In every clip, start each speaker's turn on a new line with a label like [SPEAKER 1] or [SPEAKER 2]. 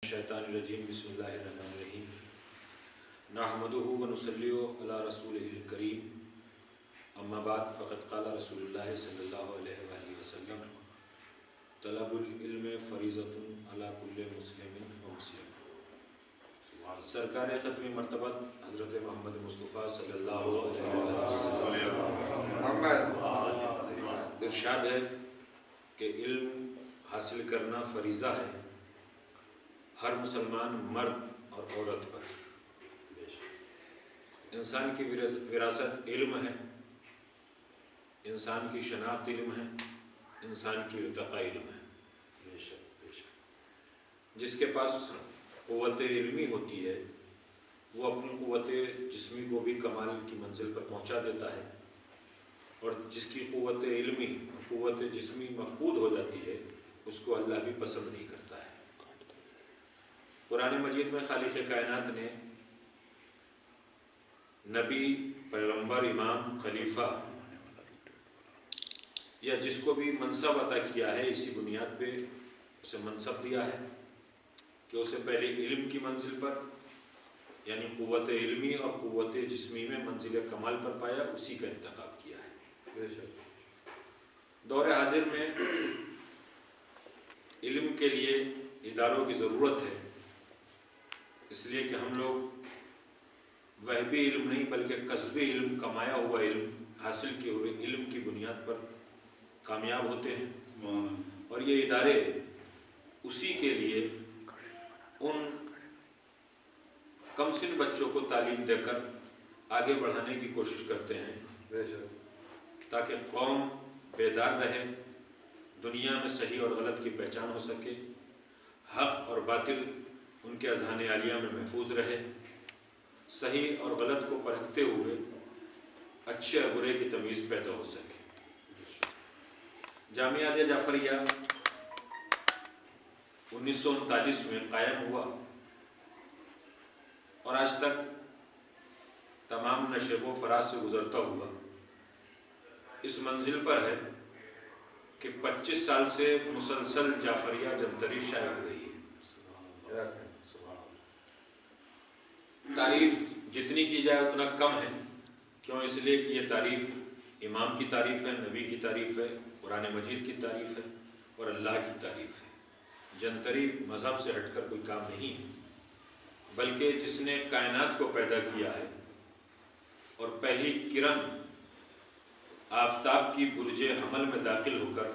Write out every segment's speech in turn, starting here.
[SPEAKER 1] الشیطان الرجیم بسم اللہ الرحمن الرحیم نحمدہ ونصلی علی رسولہ الکریم اما بعد فقد قال رسول اللہ صلی اللہ علیہ وآلہ وسلم طلب العلم فریضۃ علی کل مسلم و مسلم۔ سرکار ختم مرتبت حضرت محمد مصطفیٰ صلی اللہ علیہ وسلم ارشاد ہے کہ علم حاصل کرنا فریضہ ہے ہر مسلمان مرد اور عورت پر۔ انسان کی وراثت علم ہے، انسان کی شناخت علم ہے، انسان کی ارتقاء علم ہے۔ جس کے پاس قوت علمی ہوتی ہے وہ اپنی قوت جسمی کو بھی کمال کی منزل پر پہنچا دیتا ہے، اور جس کی قوت علمی قوت جسمی مفقود ہو جاتی ہے اس کو اللہ بھی پسند نہیں کرتا ہے۔ قرآن مجید میں خالق کائنات نے نبی، پیغمبر، امام، خلیفہ یا جس کو بھی منصب عطا کیا ہے اسی بنیاد پہ اسے منصب دیا ہے کہ اسے پہلے علم کی منزل پر یعنی قوت علمی اور قوت جسمی میں منزل کمال پر پایا، اسی کا انتخاب کیا ہے۔ دور حاضر میں علم کے لیے اداروں کی ضرورت ہے، اس لیے کہ ہم لوگ وہبی علم نہیں بلکہ کسبی علم، کمایا ہوا علم، حاصل کیے ہوئے علم کی بنیاد پر کامیاب ہوتے ہیں، اور یہ ادارے اسی کے لیے ان کم سن بچوں کو تعلیم دے کر آگے بڑھانے کی کوشش کرتے ہیں تاکہ قوم بیدار رہے، دنیا میں صحیح اور غلط کی پہچان ہو سکے، حق اور باطل ان کے اذہان عالیہ میں محفوظ رہے، صحیح اور غلط کو پرکھتے ہوئے اچھے اور برے کی تمیز پیدا ہو سکے۔ جامعہ عالیہ جعفریہ 1939 میں قائم ہوا اور آج تک تمام نشیب و فراز سے گزرتا ہوا اس منزل پر ہے کہ 25 سال سے مسلسل جعفریہ جنتری شائع ہو رہی ہے۔ تعریف جتنی کی جائے اتنا کم ہے، کیوں؟ اس لیے کہ یہ تعریف امام کی تعریف ہے، نبی کی تعریف ہے، قرآن مجید کی تعریف ہے اور اللہ کی تعریف ہے۔ جنتری مذہب سے ہٹ کر کوئی کام نہیں ہے، بلکہ جس نے کائنات کو پیدا کیا ہے اور پہلی کرن آفتاب کی برج حمل میں داخل ہو کر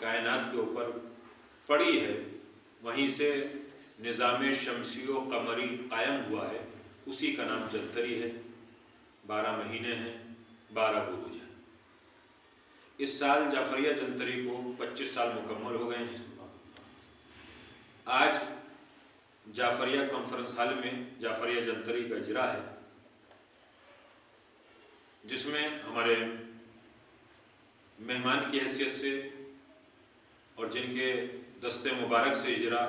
[SPEAKER 1] کائنات کے اوپر پڑی ہے، وہیں سے نظام شمسی و قمری قائم ہوا ہے، اسی کا نام جنتری ہے۔ 12 مہینے ہیں، 12 بروج ہیں۔ اس سال جعفریہ جنتری کو 25 سال مکمل ہو گئے ہیں۔ آج جعفریہ کانفرنس ہال میں جعفریہ جنتری کا اجرا ہے، جس میں ہمارے مہمان کی حیثیت سے اور جن کے دستے مبارک سے اجرا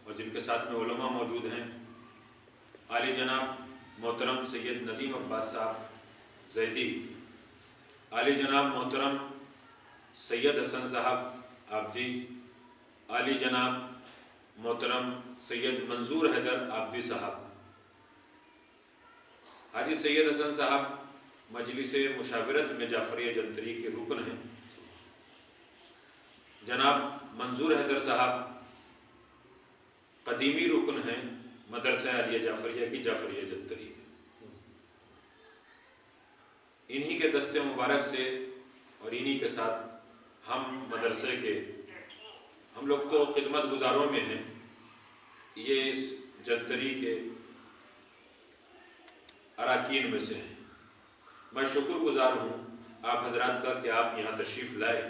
[SPEAKER 1] اور جن کے ساتھ میں علماء موجود ہیں، عالی جناب محترم سید ندیم عباس صاحب زیدی، عالی جناب محترم سید حسن صاحب عابدی، عالی جناب محترم سید منظور حیدر عابدی صاحب، حاجی سید حسن صاحب مجلس مشاورت میں جعفریہ جنتری کے رکن ہیں، جناب منظور حیدر صاحب قدیمی رکن ہیں مدرسہ عالیہ جعفریہ کی جعفریہ جنتری۔ انہی کے دستے مبارک سے اور انہی کے ساتھ ہم مدرسے کے ہم لوگ تو خدمت گزاروں میں ہیں، یہ اس جنتری کے اراکین میں سے ہیں۔ میں شکر گزار ہوں آپ حضرات کا کہ آپ یہاں تشریف لائے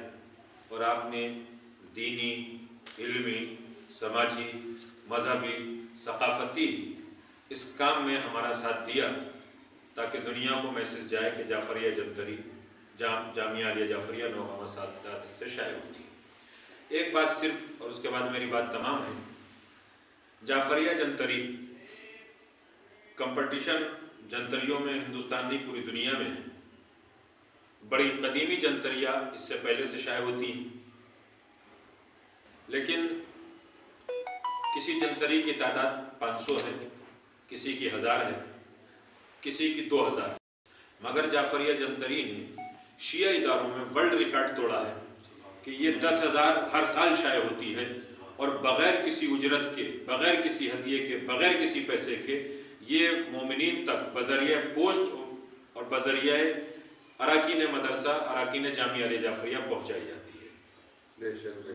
[SPEAKER 1] اور آپ نے دینی، علمی، سماجی، مذہبی، ثقافتی اس کام میں ہمارا ساتھ دیا تاکہ دنیا کو میسج جائے کہ جعفریہ جنتری جامعہ عالیہ جعفریہ نوگامہ سعادت سے شائع ہوتی ہے۔ ایک بات صرف اور اس کے بعد میری بات تمام ہے۔ جعفریہ جنتری کمپٹیشن جنتریوں میں ہندوستان نہیں پوری دنیا میں ہے، بڑی قدیمی جنتریاں اس سے پہلے سے شائع ہوتی ہیں، لیکن کسی جنتری کی تعداد 500 ہے، کسی کی 1000 ہے، کسی کی 2000 ہے، مگر جعفریہ جنتری نے شیعہ اداروں میں ورلڈ ریکارڈ توڑا ہے کہ یہ 10,000 ہر سال شائع ہوتی ہے، اور بغیر کسی اجرت کے، بغیر کسی ہدیے کے، بغیر کسی پیسے کے یہ مومنین تک بذریعہ پوسٹ اور بذریعہ اراکین مدرسہ، اراکین جامعہ علیہ جعفریہ پہنچائی جاتی ہے۔